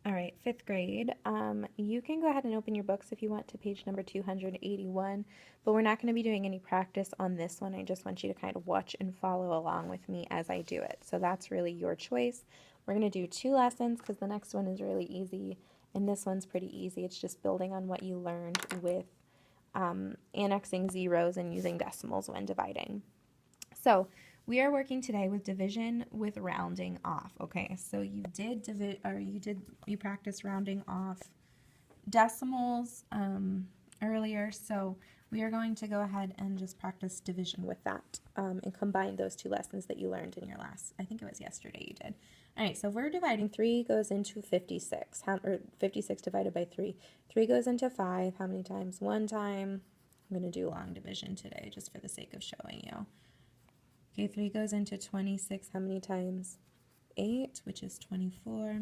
All right, fifth grade. You can go ahead and open your books if you want to page number 281, but we're not going to be doing any practice on this one. I just want you to kind of watch and follow along with me as I do it. So that's really your choice. We're going to do 2 lessons because the next one is really easy, and this one's pretty easy. It's just building on what you learned with annexing zeros and using decimals when dividing. So we are working today with division with rounding off. Okay, so you did you practiced rounding off decimals earlier. So we are going to go ahead and just practice division with that and combine those 2 lessons that you learned in your last, I think it was yesterday you did. All right, so if we're dividing, 3 goes into 56, or 56 divided by 3. 3 goes into 5, how many times? 1 time. I'm going to do long division today just for the sake of showing you. Okay, 3 goes into 26, how many times? 8, which is 24.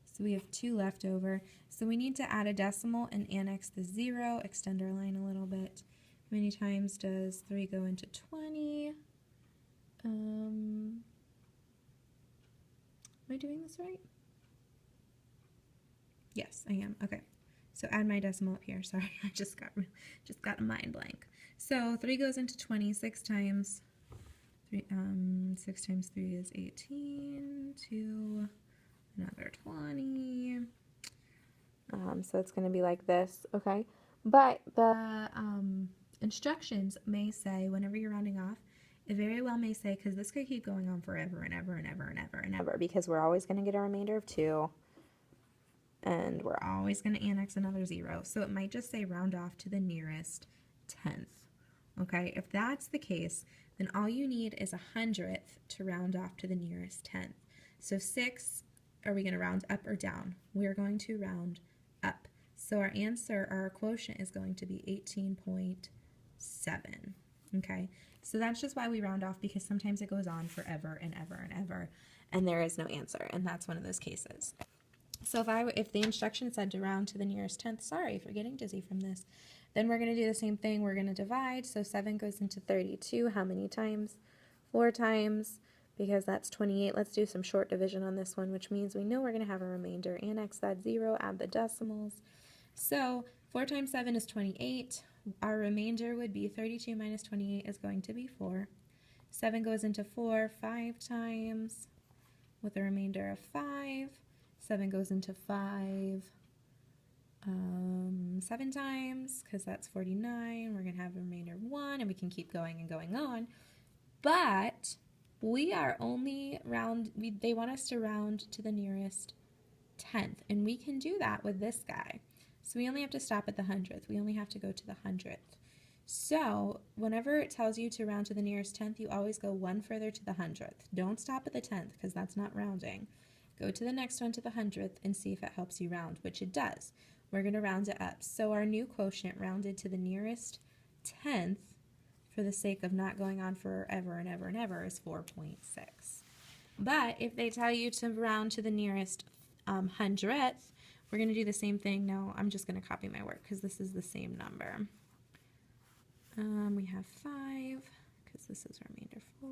So we have 2 left over. So we need to add a decimal and annex the 0, extend our line a little bit. How many times does 3 go into 20? Am I doing this right? Yes, I am. Okay. So add my decimal up here. Sorry, I just got a mind blank. So 3 goes into 20 6 times. 6 times 3 is 18. 2, another 20. So it's going to be like this, okay? But the instructions may say, whenever you're rounding off, it very well may say, because this could keep going on forever and ever and ever and ever and ever, because we're always going to get a remainder of 2, and we're always going to annex another 0. So it might just say round off to the nearest 10th, okay? If that's the case, then all you need is 100th to round off to the nearest 10th. So 6, are we going to round up or down? We're going to round up. So our answer, our quotient is going to be 18.7, okay? So that's just why we round off, because sometimes it goes on forever and ever and ever, and there is no answer, and that's one of those cases. So if the instruction said to round to the nearest 10th, sorry for getting dizzy from this, then we're going to do the same thing. We're going to divide. So 7 goes into 32. How many times? 4 times, because that's 28. Let's do some short division on this one, which means we know we're going to have a remainder. Annex that 0, add the decimals. So 4 times 7 is 28. Our remainder would be 32 minus 28 is going to be 4. 7 goes into 4 5 times with a remainder of 5. 7 goes into 5 7 times, because that's 49. We're going to have a remainder of 1, and we can keep going and going on. But we are only they want us to round to the nearest 10th, and we can do that with this guy. So we only have to stop at the 100th. We only have to go to the 100th. So whenever it tells you to round to the nearest 10th, you always go 1 further to the 100th. Don't stop at the 10th, because that's not rounding. Go to the next one to the 100th and see if it helps you round, which it does. We're going to round it up. So our new quotient rounded to the nearest 10th, for the sake of not going on forever and ever and ever, is 4.6. But if they tell you to round to the nearest 100th, we're going to do the same thing. No, I'm just going to copy my work because this is the same number. We have 5, because this is remainder 4,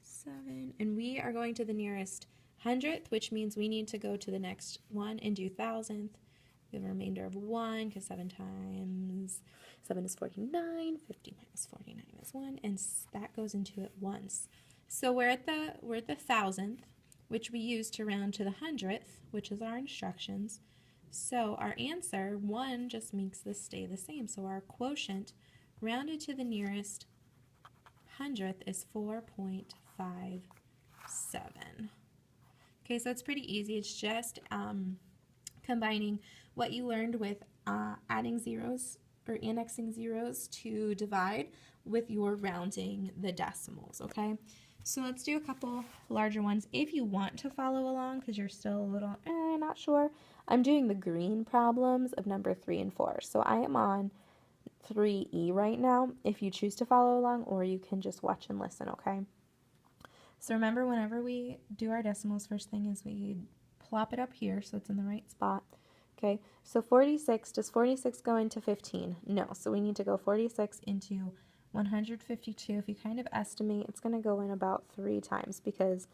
7, and we are going to the nearest 100th, which means we need to go to the next one and do 1,000th. We have a remainder of 1, because 7 times 7 is 49, 50 minus 49 is 1, and that goes into it once. So we're at the 1,000th, which we use to round to the 100th, which is our instructions. So our answer, 1, just makes this stay the same. So our quotient rounded to the nearest 100th is 4.57. Okay, so it's pretty easy. It's just combining what you learned with adding zeros or annexing zeros to divide with your rounding the decimals, okay? So let's do a couple larger ones. If you want to follow along, because you're still a little not sure, I'm doing the green problems of number 3 and 4. So I am on 3E right now, if you choose to follow along, or you can just watch and listen, okay? So remember, whenever we do our decimals, first thing is we plop it up here so it's in the right spot. Okay, so 46, does 46 go into 15? No, so we need to go 46 into 152. If you kind of estimate, it's going to go in about 3 times, because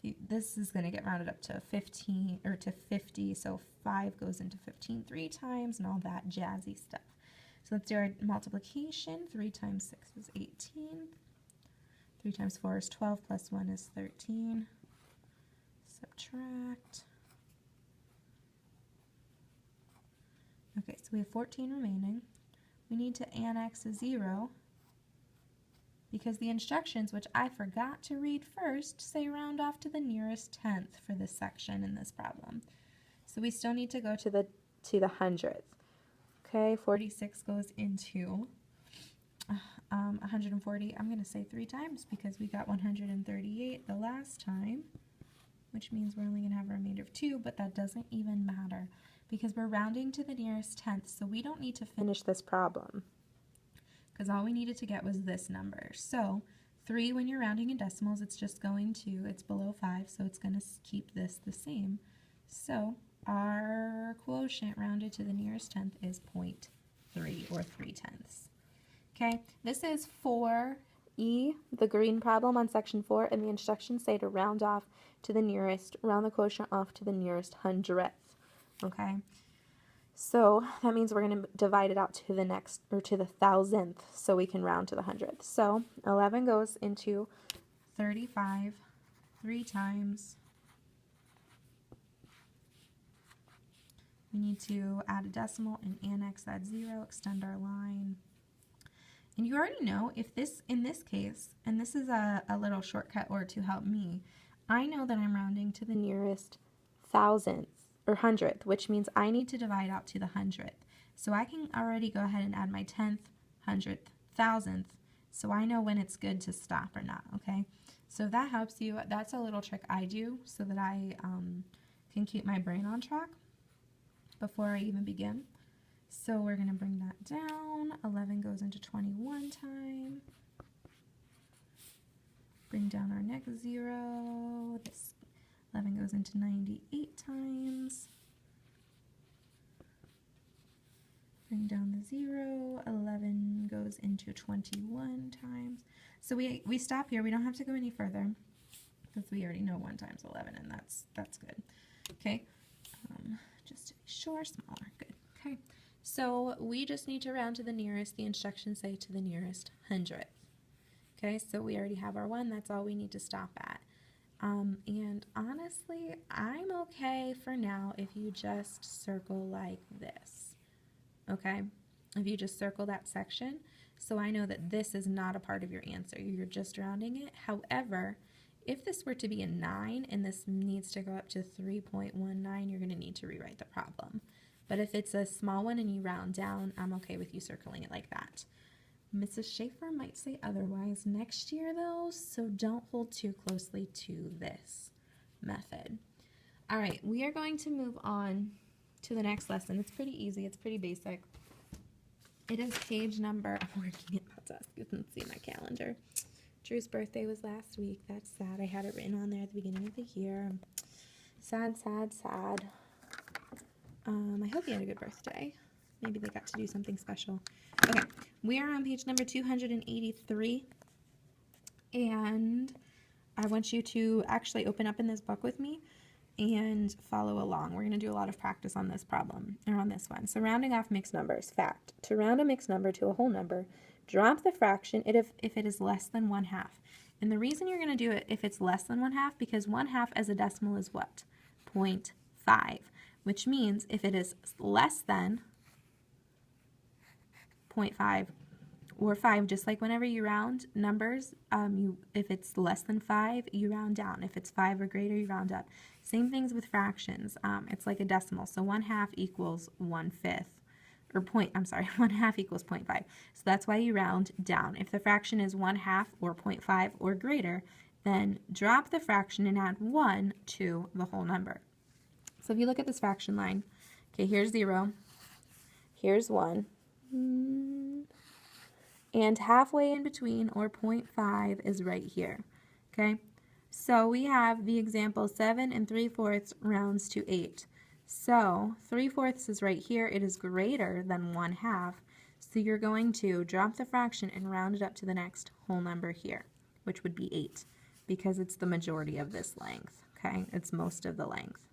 This is going to get rounded up to 15 or to 50, so 5 goes into 15 3 times and all that jazzy stuff. So let's do our multiplication. 3 times 6 is 18. 3 times 4 is 12, plus 1 is 13. Subtract. Okay, so we have 14 remaining. We need to annex a 0 because the instructions, which I forgot to read first, say round off to the nearest tenth for this section in this problem. So we still need to go to the hundredth. Okay, 46 goes into 140. I'm going to say 3 times because we got 138 the last time, which means we're only going to have a remainder of 2, but that doesn't even matter because we're rounding to the nearest tenth, so we don't need to finish this problem because all we needed to get was this number. So 3, when you're rounding in decimals, it's just going to, it's below 5, so it's going to keep this the same. So our quotient rounded to the nearest tenth is 0.3 or 3 tenths. Okay, this is 4E, the green problem on section 4, and the instructions say to round off to the nearest, round the quotient off to the nearest hundredth. Okay, so that means we're going to divide it out to the next, or to the thousandth, so we can round to the hundredth. So 11 goes into 35 3 times. We need to add a decimal and annex that 0, extend our line. And you already know if this, in this case, and this is a little shortcut or to help me, I know that I'm rounding to the nearest thousandth or hundredth, which means I need to divide out to the hundredth. So I can already go ahead and add my tenth, hundredth, thousandth, so I know when it's good to stop or not, okay? So if that helps you, that's a little trick I do so that I can keep my brain on track before I even begin. So we're going to bring that down. 11 goes into 21 time. Bring down our next 0. This 11 goes into 98 times. Bring down the 0. 11 goes into 21 times. So we stop here. We don't have to go any further because we already know 1 times 11, and that's good. Okay, just to be sure, smaller. Good. Okay, so we just need to round to the nearest. The instructions say to the nearest hundredth. Okay, so we already have our 1. That's all we need to stop at. And honestly, I'm okay for now if you just circle like this. Okay, if you just circle that section, so I know that this is not a part of your answer. You're just rounding it. However, if this were to be a 9 and this needs to go up to 3.19, you're going to need to rewrite the problem. But if it's a small one and you round down, I'm okay with you circling it like that. Mrs. Schaefer might say otherwise next year though, so don't hold too closely to this method. All right, we are going to move on to the next lesson. It's pretty easy, it's pretty basic. It is page number, I'm working at my desk, you can see my calendar. Drew's birthday was last week, that's sad. I had it written on there at the beginning of the year. Sad, sad, sad. I hope you had a good birthday. Maybe they got to do something special. Okay, we are on page number 283, and I want you to actually open up in this book with me and follow along. We're going to do a lot of practice on this problem, or on this one. So rounding off mixed numbers. Fact, to round a mixed number to a whole number, drop the fraction if it is less than 1/2. And the reason you're going to do it if it's less than 1/2, because 1/2 as a decimal is what? 0.5, which means if it is less than 0.5 or 5, just like whenever you round numbers, if it's less than 5, you round down. If it's 5 or greater, you round up. Same things with fractions. It's like a decimal. So 1/2 equals 1/5, or 1/2 equals 0.5. So that's why you round down. If the fraction is 1/2 or 0.5 or greater, then drop the fraction and add 1 to the whole number. So if you look at this fraction line, okay, here's 0, here's 1, and halfway in between, or 0.5, is right here, okay? So we have the example 7 3/4 rounds to 8. So 3/4 is right here. It is greater than 1/2. So you're going to drop the fraction and round it up to the next whole number here, which would be 8. because it's the majority of this length, okay? It's most of the length.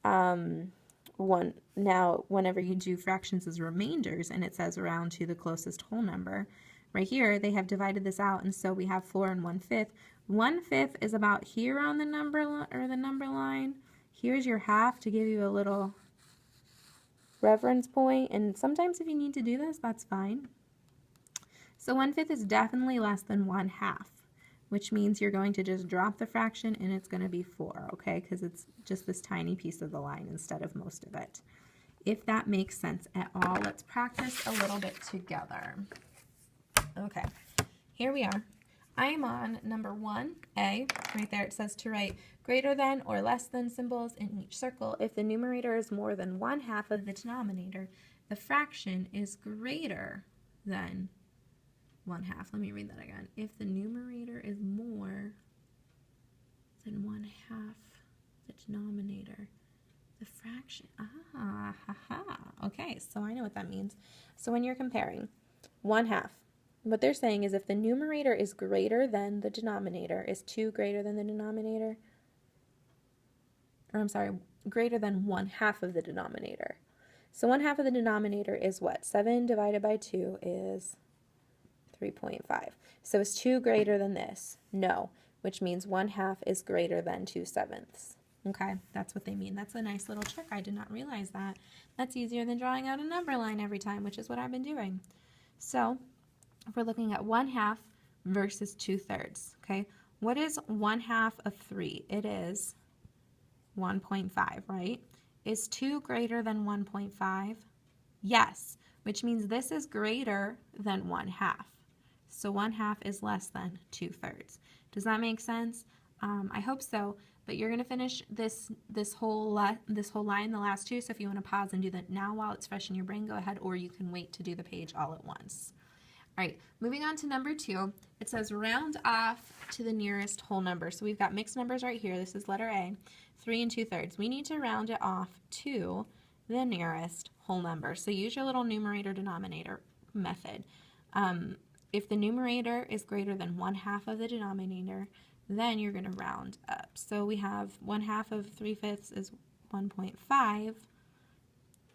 Now, whenever you do fractions as remainders and it says round to the closest whole number, right here they have divided this out, and so we have 4 and 1/5. 1/5 is about here on the number line. Here's your half to give you a little reference point, and sometimes if you need to do this, that's fine. So 1/5 is definitely less than 1/2, which means you're going to just drop the fraction and it's going to be 4, okay, because it's just this tiny piece of the line instead of most of it. If that makes sense at all, let's practice a little bit together. Okay, here we are. I am on number 1A. Right there it says to write greater than or less than symbols in each circle. If the numerator is more than 1/2 of the denominator, the fraction is greater than 1/2. Let me read that again. If the numerator is more than 1/2 the denominator, the fraction, okay, so I know what that means. So when you're comparing 1/2, what they're saying is if the numerator is greater than the denominator, is 2 greater than the denominator, or I'm sorry, greater than 1/2 of the denominator. So 1/2 of the denominator is what? 7 divided by 2 is 3.5. So is 2 greater than this? No, which means 1/2 is greater than 2/7. Okay, that's what they mean. That's a nice little trick. I did not realize that. That's easier than drawing out a number line every time, which is what I've been doing. So if we're looking at 1/2 versus 2/3, okay, what is 1/2 of 3? It is 1.5, right? Is 2 greater than 1.5? Yes, which means this is greater than 1/2. So 1/2 is less than 2/3. Does that make sense? I hope so. But you're going to finish this whole line, the last two. So if you want to pause and do that now while it's fresh in your brain, go ahead, or you can wait to do the page all at once. All right, moving on to number 2. It says round off to the nearest whole number. So we've got mixed numbers right here. This is letter A, 3 2/3. We need to round it off to the nearest whole number. So use your little numerator-denominator method. If the numerator is greater than 1/2 of the denominator, then you're going to round up. So we have 1/2 of 3/5 is 1.5,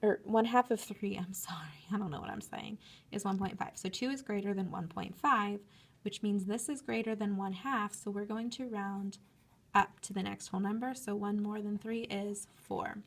or 1/2 of 3, I'm sorry, I don't know what I'm saying, is 1.5. So 2 is greater than 1.5, which means this is greater than 1/2, so we're going to round up to the next whole number. So 1 more than 3 is 4.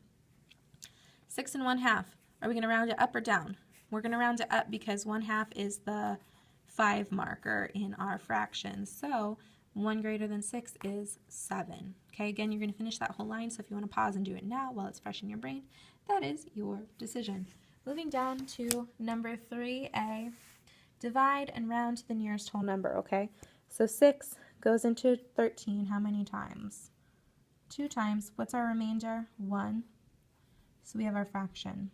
6 and 1/2, are we going to round it up or down? We're going to round it up because 1/2 is the 5 marker in our fraction. So 1 greater than 6 is 7. Okay, again, you're going to finish that whole line, so if you want to pause and do it now while it's fresh in your brain, that is your decision. Moving down to number 3A, divide and round to the nearest whole number, okay? So 6 goes into 13 how many times? 2 times. What's our remainder? 1. So we have our fraction.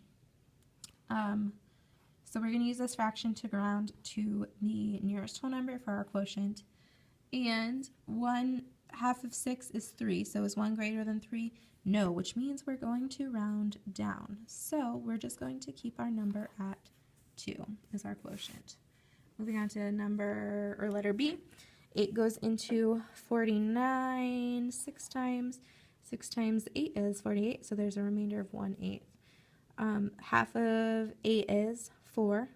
So we're going to use this fraction to round to the nearest whole number for our quotient. And 1/2 of 6 is 3. So is 1 greater than 3? No, which means we're going to round down. So we're just going to keep our number at 2 as our quotient. Moving on to letter B. 8 goes into 49 6 times. 6 times 8 is 48, so there's a remainder of 1/8. Half of 8 is 4.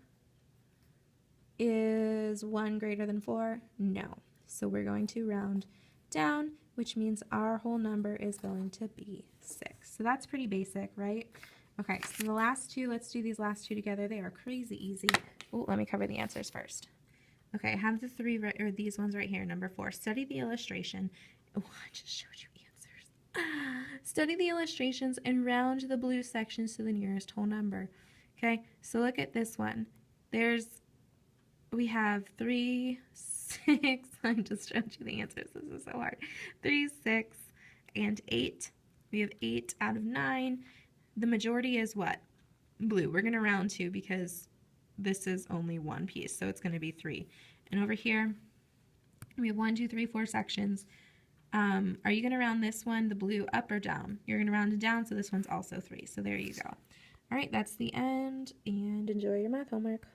Is 1 greater than 4? No. So we're going to round down, which means our whole number is going to be 6. So that's pretty basic, right? Okay, so the last two, let's do these last two together. They are crazy easy. Oh, let me cover the answers first. Okay, I have the these ones right here, number 4. Study the illustration. Oh, I just showed you answers. Study the illustrations and round the blue sections to the nearest whole number. Okay, so look at this one. We have 3, 6, I just showed you the answers, this is so hard. 3, 6, and 8. We have 8 out of 9. The majority is what? Blue. We're going to round to because this is only one piece, so it's going to be 3. And over here, we have 1, 2, 3, 4 sections. Are you going to round this one, the blue, up or down? You're going to round it down, so this one's also 3. So there you go. All right, that's the end, and enjoy your math homework.